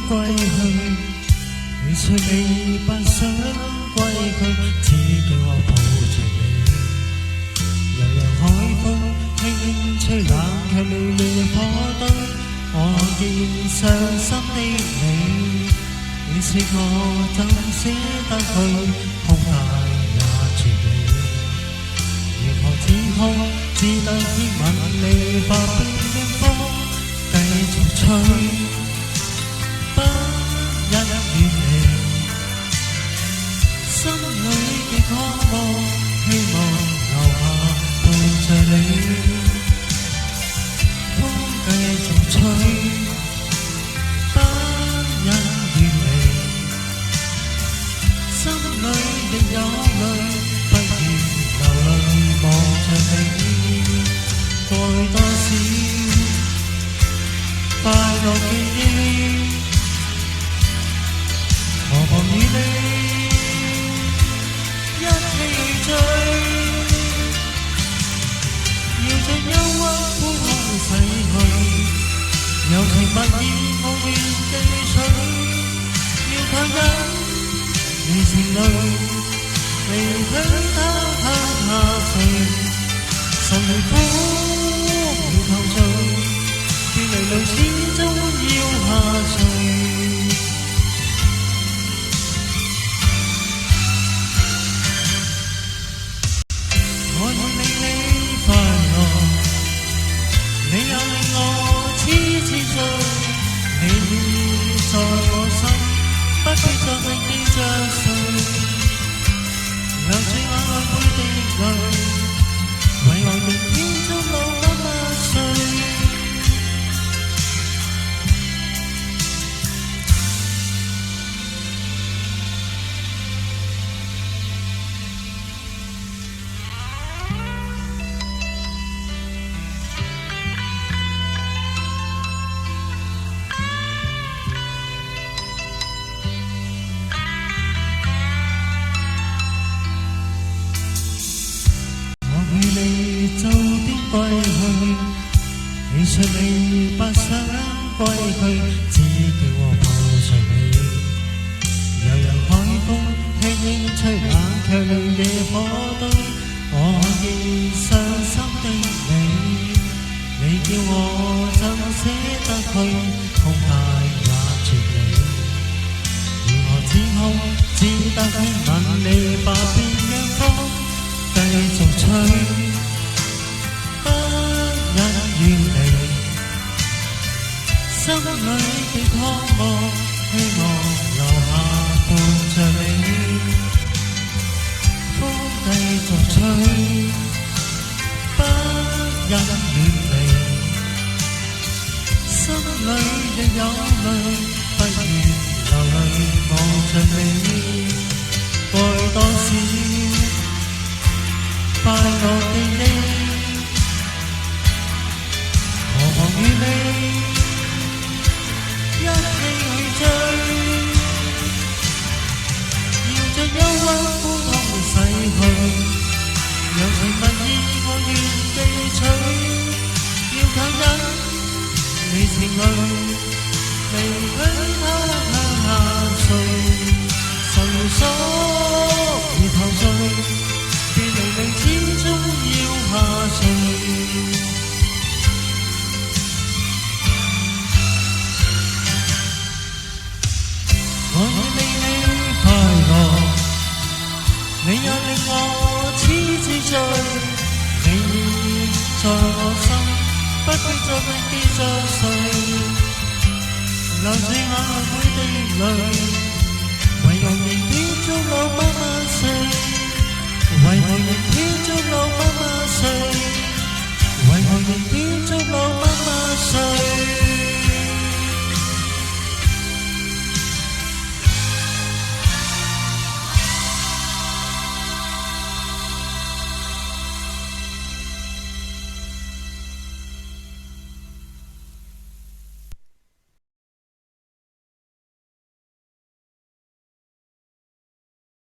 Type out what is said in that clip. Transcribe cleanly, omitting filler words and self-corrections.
歸去，你說你不想歸去，只叫我抱着你。悠悠海風輕輕吹，冷卻了烈火堆，我見傷心的你。你說我怎捨得去，空大也絕美。如何止哭，只得天吻你發邊的風繼續吹。不因遠離，心裏嘅渴望，希望留下伴着你。風繼續吹，不因遠離，心裏亦有淚，不願流淚望着你。愛多少快樂記憶，何妨與你一起去追，要將憂鬱呼空逝去，柔情蜜意我願記取，要強忍你情淚，離許他下垂，愁如苦了頭緒，斷離淚始終要下垂。你也令我痴痴醉，你在我心，不必再為記着誰，流住眼內每滴淚，為何仍偏觸到我萬歲。你早點歸去，你說你不想歸去，只叫我抱着你。悠悠海風輕輕吹，冷卻了野火堆，我已傷心的你。你叫我怎捨得去，空大也絕美。如何止哭，只得天吻你發邊嘅風繼續吹。遠離，心裏嘅渴望，希望留下伴着你。風繼續吹，不因遠離，心裏亦有淚，不願流淚望着你。愛多少快樂記憶，何妨與你一起去追，要將憂鬱呼空逝去，柔情蜜意我願記取，要強忍你情淚，離許他下垂，愁如鎖如頭緒，別離離始終要下垂。我願令你快樂，你也令我痴痴醉。你在我心，不必再為記着誰，流住眼內每滴淚，為何仍偏觸落不萬歲？為何仍偏觸落不萬歲？為何仍偏觸落不萬歲？